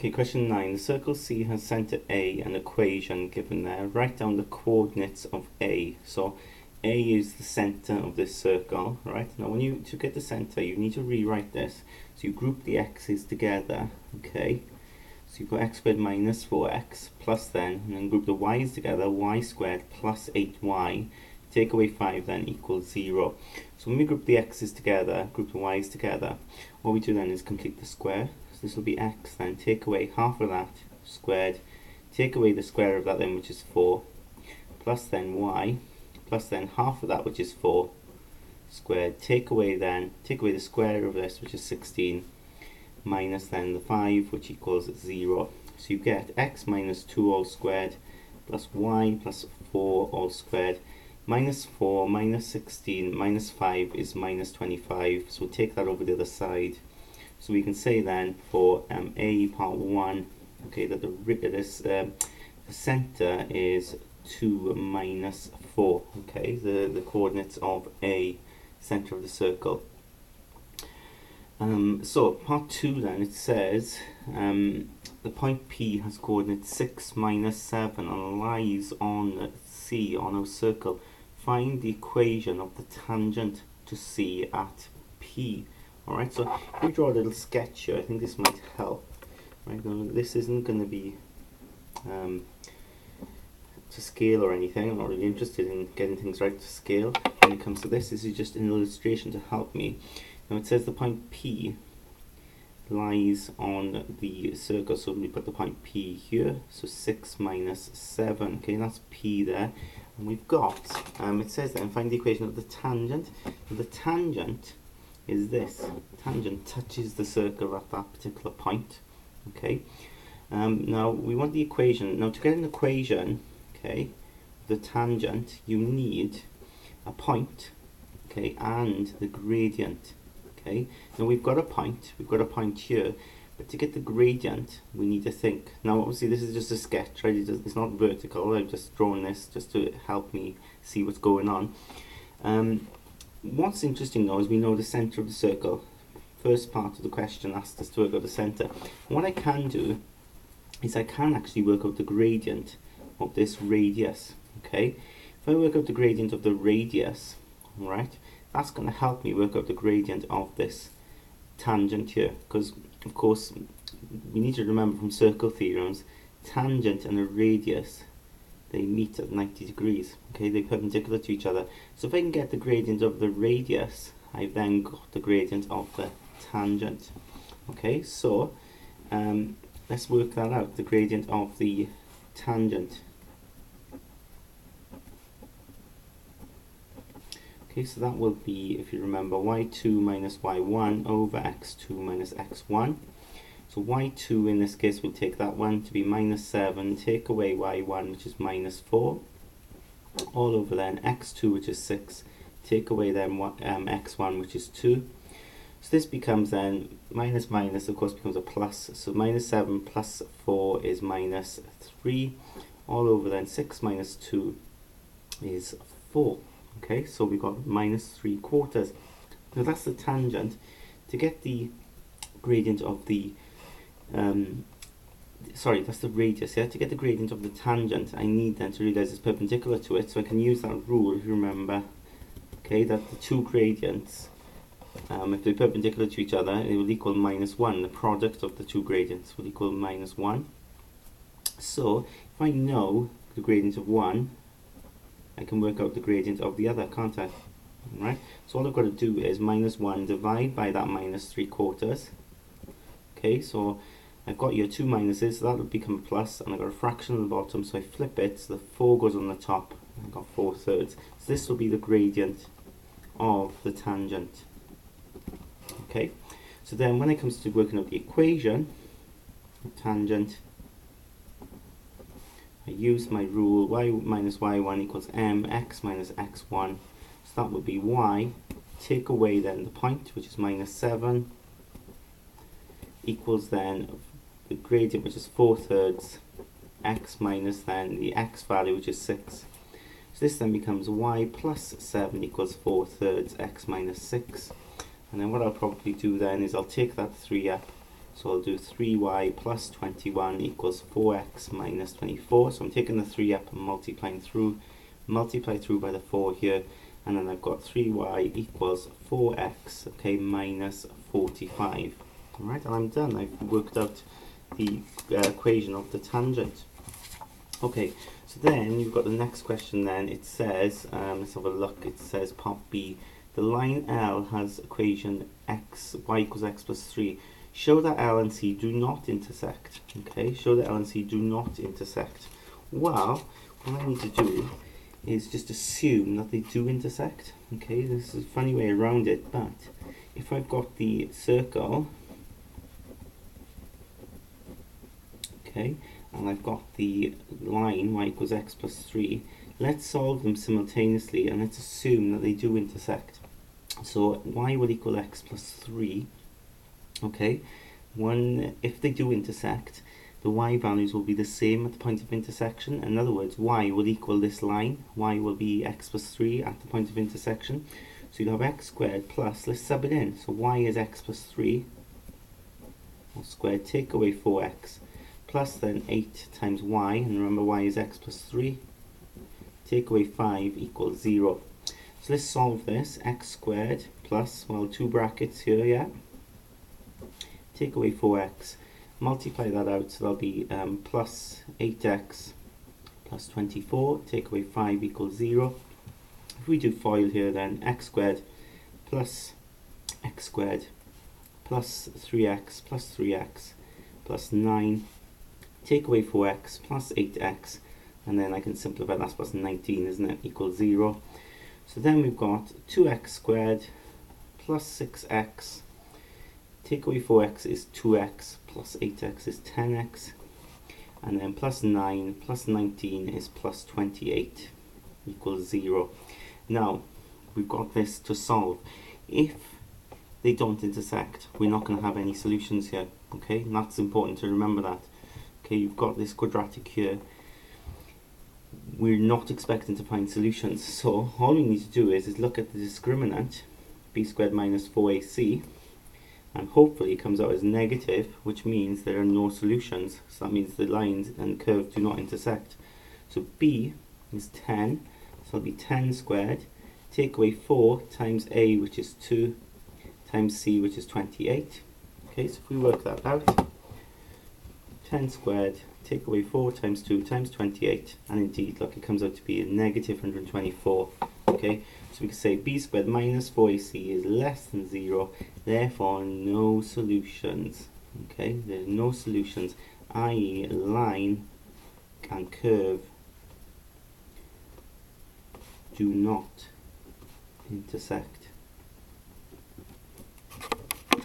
Okay, question 9. The circle C has centre A, an equation given there. Write down the coordinates of A. So A is the centre of this circle, right? Now to get the centre, you need to rewrite this. So you group the x's together, okay? So you've got x squared minus 4x plus and then group the y's together, y squared plus 8y. Take away 5 then equals 0. So when we group the x's together, group the y's together, what we do then is complete the square. So this will be x, then take away half of that squared, take away the square of that then, which is 4, plus then y, plus then half of that, which is 4 squared, take away the square of this, which is 16, minus then the 5, which equals 0. So you get x minus 2 all squared plus y plus 4 all squared minus 4 minus 16 minus 5 is minus 25. So we'll take that over the other side. So we can say then for A part 1, okay, that the centre is 2 minus 4, okay, the coordinates of A, centre of the circle. So part 2 then, it says the point P has coordinates 6 minus 7 and lies on C, on our circle. Find the equation of the tangent to C at P. Alright, so if we draw a little sketch here, I think this might help. Right, now this isn't going to be to scale or anything. I'm not really interested in getting things right to scale when it comes to this. This is just an illustration to help me. Now it says the point P lies on the circle, so we put the point P here, so 6 minus 7, okay, that's P there. And we've got, it says then, find the equation of the tangent. The tangent is this. Tangent touches the circle at that particular point, okay. Now we want the equation. Now to get an equation, okay, the tangent, you need a point, okay, and the gradient, okay. Now we've got a point here, but to get the gradient we need to think. Now obviously this is just a sketch, right? It's not vertical. I've just drawn this just to help me see what's going on. What's interesting though is we know the centre of the circle. First part of the question asked us to work out the centre. What I can do is I can actually work out the gradient of this radius, okay. If I work out the gradient of the radius, right, that's going to help me work out the gradient of this tangent here, because of course we need to remember from circle theorems, tangent and a radius, they meet at 90 degrees, okay, they're perpendicular to each other. So if I can get the gradient of the radius, I've then got the gradient of the tangent, okay. So let's work that out, the gradient of the tangent. Okay, so that will be, if you remember, y2 minus y1 over x2 minus x1. So y2 in this case will take that one to be minus 7, take away y1, which is minus 4, all over then x2, which is 6, take away then x1, which is 2. So this becomes then minus minus, of course, becomes a plus. So minus 7 plus 4 is minus 3, all over then 6 minus 2 is 4. Okay, so we've got minus 3/4. Now that's the tangent. To get the gradient of the, sorry, that's the radius, yeah? To get the gradient of the tangent, I need then to realise it's perpendicular to it, so I can use that rule, if you remember, okay, that the two gradients, if they're perpendicular to each other, it will equal minus 1. The product of the two gradients will equal minus 1. So, if I know the gradient of one, I can work out the gradient of the other, can't I? Right? So all I've got to do is minus 1 divide by that minus 3/4. Okay, so I've got your two minuses, so that will become a plus, and I've got a fraction on the bottom, so I flip it, so the 4 goes on the top, and I've got 4/3. So this will be the gradient of the tangent. Okay, so then when it comes to working out the equation, the tangent, I use my rule, y minus y1 equals mx minus x1. So that would be y, take away then the point, which is minus 7, equals then the gradient, which is 4/3, x minus then the x value, which is 6. So this then becomes y plus 7 equals 4/3 x minus 6. And then what I'll probably do then is I'll take that 3 up, So I'll do 3y plus 21 equals 4x minus 24. So I'm taking the 3 up and multiply through by the 4 here, and then I've got 3y equals 4x, okay, minus 45. Alright, and I'm done. I've worked out the equation of the tangent. Okay, so then you've got the next question then. It says, let's have a look, it says part B, the line L has equation y equals x plus 3. Show that L and C do not intersect. Okay, show that L and C do not intersect. Well, what I need to do is just assume that they do intersect. Okay, this is a funny way around it, but if I've got the circle, okay, and I've got the line y equals x plus 3, let's solve them simultaneously and let's assume that they do intersect. So y will equal x plus 3. Okay, if they do intersect, the y values will be the same at the point of intersection. In other words, y will equal this line. Y will be x plus 3 at the point of intersection. So you'll have x squared plus, let's sub it in. So y is x plus 3, all squared, take away 4x, plus then 8 times y, and remember y is x plus 3, take away 5 equals 0. So let's solve this. X squared plus, well, 2 brackets here, yeah, take away 4x, multiply that out, so that'll be plus 8x plus 24, take away 5 equals 0. If we do FOIL here then, x squared plus x squared plus 3x plus 3x plus 9, take away 4x plus 8x, and then I can simplify, that's plus 19, isn't it, equals 0. So then we've got 2x squared plus 6x, take away 4x is 2x, plus 8x is 10x, and then plus 9 plus 19 is plus 28 equals 0. Now, we've got this to solve. If they don't intersect, we're not going to have any solutions here, okay? And that's important to remember that. Okay, you've got this quadratic here. We're not expecting to find solutions, so all we need to do is look at the discriminant, b squared minus 4ac, and hopefully it comes out as negative, which means there are no solutions. So that means the lines and curve do not intersect. So b is 10, so it'll be 10 squared, take away 4 times a, which is 2, times c, which is 28. Okay, so if we work that out, 10 squared, take away 4 times 2 times 28, and indeed, look, it comes out to be a negative 124. Okay, so we can say b squared minus 4ac is less than 0, therefore no solutions. Okay, there are no solutions, i.e. line and curve do not intersect.